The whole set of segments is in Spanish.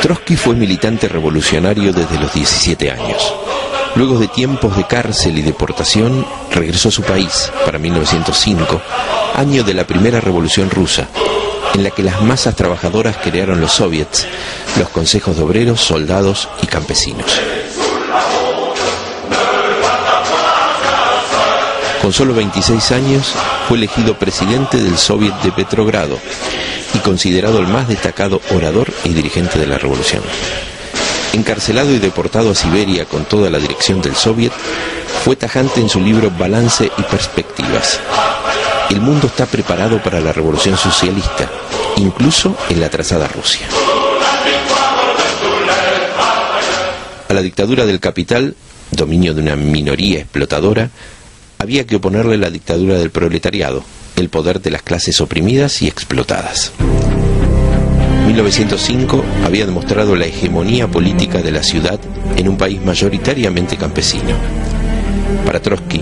Trotsky fue militante revolucionario desde los 17 años. Luego de tiempos de cárcel y deportación, regresó a su país para 1905, año de la primera revolución rusa, en la que las masas trabajadoras crearon los soviets, los consejos de obreros, soldados y campesinos. Con solo 26 años, fue elegido presidente del Soviet de Petrogrado y considerado el más destacado orador y dirigente de la revolución. Encarcelado y deportado a Siberia con toda la dirección del Soviet, fue tajante en su libro Balance y Perspectivas. El mundo está preparado para la revolución socialista, incluso en la atrasada Rusia. A la dictadura del capital, dominio de una minoría explotadora, había que oponerle la dictadura del proletariado, el poder de las clases oprimidas y explotadas. 1905 había demostrado la hegemonía política de la ciudad en un país mayoritariamente campesino. Para Trotsky,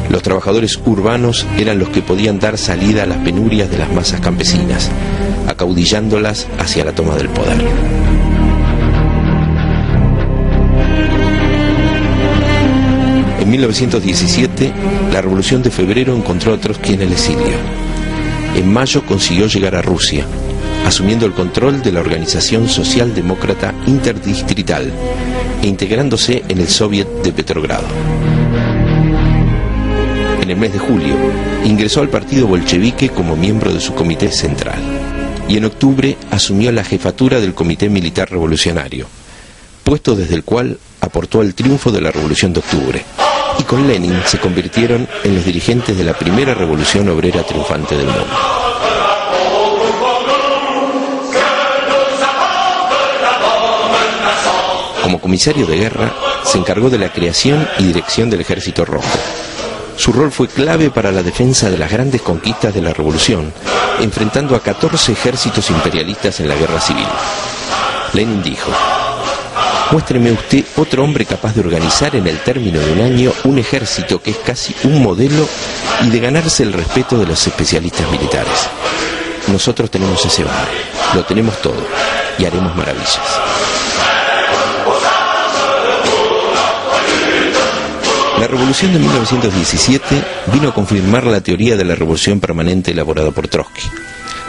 los trabajadores urbanos eran los que podían dar salida a las penurias de las masas campesinas, acaudillándolas hacia la toma del poder. En 1917, la Revolución de Febrero encontró a Trotsky en el exilio. En mayo consiguió llegar a Rusia, asumiendo el control de la Organización Socialdemócrata Interdistrital e integrándose en el Soviet de Petrogrado. En el mes de julio, ingresó al partido bolchevique como miembro de su comité central, y en octubre asumió la jefatura del Comité Militar Revolucionario, puesto desde el cual aportó al triunfo de la Revolución de Octubre, y con Lenin se convirtieron en los dirigentes de la primera revolución obrera triunfante del mundo. Como comisario de guerra, se encargó de la creación y dirección del Ejército Rojo. Su rol fue clave para la defensa de las grandes conquistas de la revolución, enfrentando a 14 ejércitos imperialistas en la guerra civil. Lenin dijo: muéstreme usted otro hombre capaz de organizar en el término de un año un ejército que es casi un modelo y de ganarse el respeto de los especialistas militares. Nosotros tenemos ese hombre, lo tenemos todo y haremos maravillas. La revolución de 1917 vino a confirmar la teoría de la revolución permanente elaborada por Trotsky,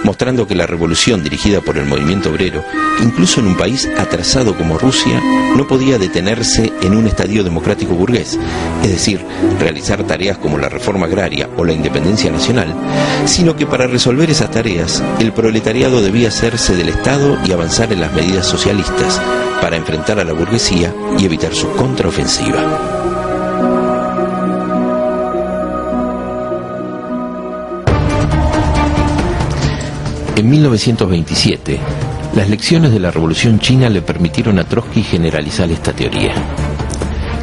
mostrando que la revolución dirigida por el movimiento obrero, incluso en un país atrasado como Rusia, no podía detenerse en un estadio democrático burgués, es decir, realizar tareas como la reforma agraria o la independencia nacional, sino que para resolver esas tareas, el proletariado debía hacerse del Estado y avanzar en las medidas socialistas para enfrentar a la burguesía y evitar su contraofensiva. En 1927, las lecciones de la Revolución China le permitieron a Trotsky generalizar esta teoría.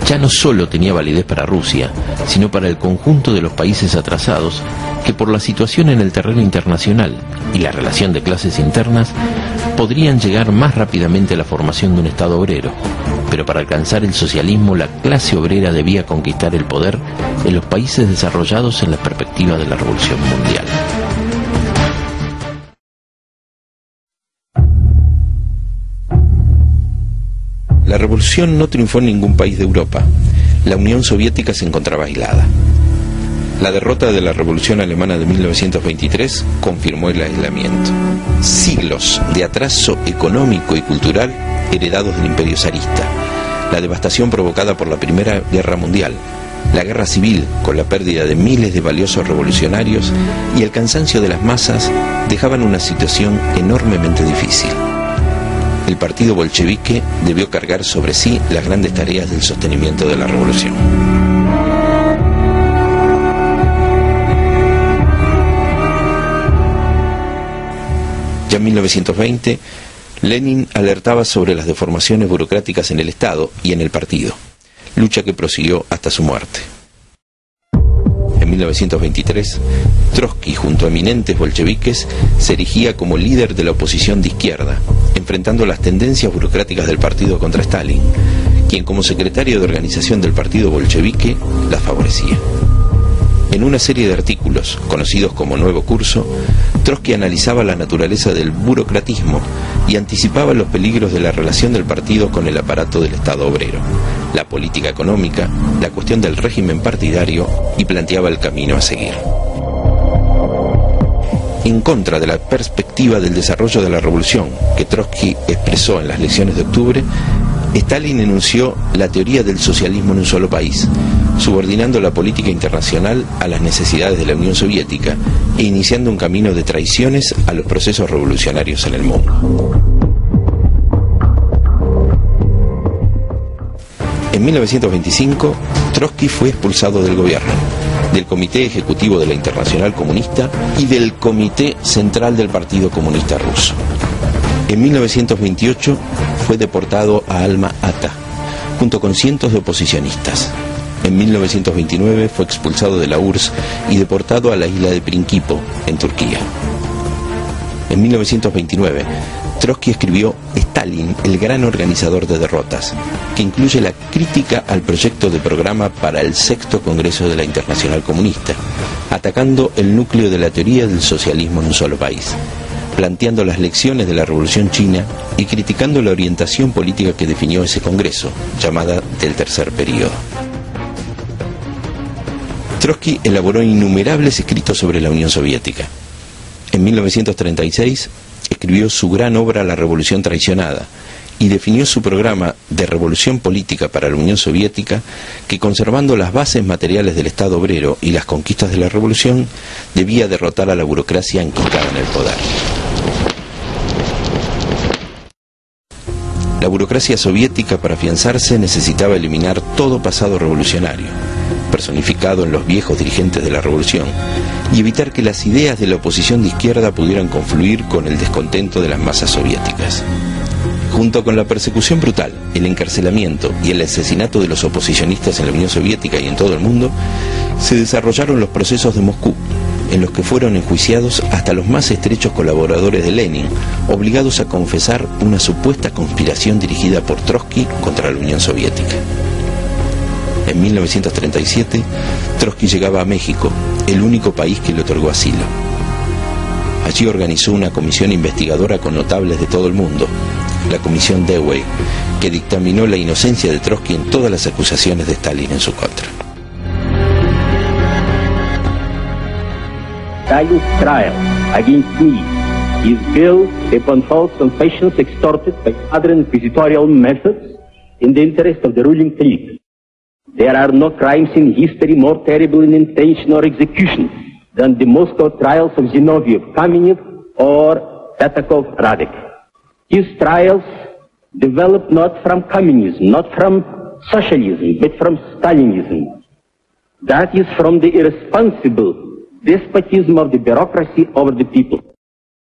Ya no solo tenía validez para Rusia, sino para el conjunto de los países atrasados que por la situación en el terreno internacional y la relación de clases internas podrían llegar más rápidamente a la formación de un Estado obrero. Pero para alcanzar el socialismo, la clase obrera debía conquistar el poder en los países desarrollados en la perspectiva de la Revolución Mundial. La revolución no triunfó en ningún país de Europa. La Unión Soviética se encontraba aislada. La derrota de la Revolución Alemana de 1923 confirmó el aislamiento. Siglos de atraso económico y cultural heredados del imperio zarista, la devastación provocada por la Primera Guerra Mundial, la guerra civil con la pérdida de miles de valiosos revolucionarios y el cansancio de las masas dejaban una situación enormemente difícil. El partido bolchevique debió cargar sobre sí las grandes tareas del sostenimiento de la revolución. Ya en 1920, Lenin alertaba sobre las deformaciones burocráticas en el Estado y en el partido, lucha que prosiguió hasta su muerte. En 1923, Trotsky, junto a eminentes bolcheviques, se erigía como líder de la oposición de izquierda, enfrentando las tendencias burocráticas del partido contra Stalin, quien como secretario de organización del partido bolchevique las favorecía. En una serie de artículos, conocidos como Nuevo Curso, Trotsky analizaba la naturaleza del burocratismo y anticipaba los peligros de la relación del partido con el aparato del Estado obrero, la política económica, la cuestión del régimen partidario y planteaba el camino a seguir. En contra de la perspectiva del desarrollo de la revolución que Trotsky expresó en las lecciones de octubre, Stalin enunció la teoría del socialismo en un solo país, subordinando la política internacional a las necesidades de la Unión Soviética e iniciando un camino de traiciones a los procesos revolucionarios en el mundo. En 1925, Trotsky fue expulsado del gobierno, del Comité Ejecutivo de la Internacional Comunista y del Comité Central del Partido Comunista Ruso. En 1928 fue deportado a Alma-Ata, junto con cientos de oposicionistas. En 1929 fue expulsado de la URSS y deportado a la isla de Prinkipo, en Turquía. En 1929, Trotsky escribió Stalin, el gran organizador de derrotas, que incluye la crítica al proyecto de programa para el 6º Congreso de la Internacional Comunista, atacando el núcleo de la teoría del socialismo en un solo país, planteando las lecciones de la Revolución China y criticando la orientación política que definió ese Congreso, llamada del Tercer Período. Trotsky elaboró innumerables escritos sobre la Unión Soviética. En 1936 escribió su gran obra La Revolución Traicionada y definió su programa de revolución política para la Unión Soviética, que conservando las bases materiales del Estado obrero y las conquistas de la revolución, debía derrotar a la burocracia enquistada en el poder. La burocracia soviética, para afianzarse, necesitaba eliminar todo pasado revolucionario, personificado en los viejos dirigentes de la revolución, y evitar que las ideas de la oposición de izquierda pudieran confluir con el descontento de las masas soviéticas. Junto con la persecución brutal, el encarcelamiento y el asesinato de los oposicionistas en la Unión Soviética y en todo el mundo, se desarrollaron los procesos de Moscú, en los que fueron enjuiciados hasta los más estrechos colaboradores de Lenin, obligados a confesar una supuesta conspiración dirigida por Trotsky contra la Unión Soviética. En 1937, Trotsky llegaba a México, el único país que le otorgó asilo. Allí organizó una comisión investigadora con notables de todo el mundo, la Comisión Dewey, que dictaminó la inocencia de Trotsky en todas las acusaciones de Stalin en su contra. Stalin's trial against me is built upon false confessions extorted by other inquisitorial methods in the interest of the ruling clique. There are no crimes in history more terrible in intention or execution than the Moscow trials of Zinoviev, Kamenev, or Tatakov, Radek. His trials developed not from communism, not from socialism, but from Stalinism. That is from the irresponsible despotism of the bureaucracy over the people.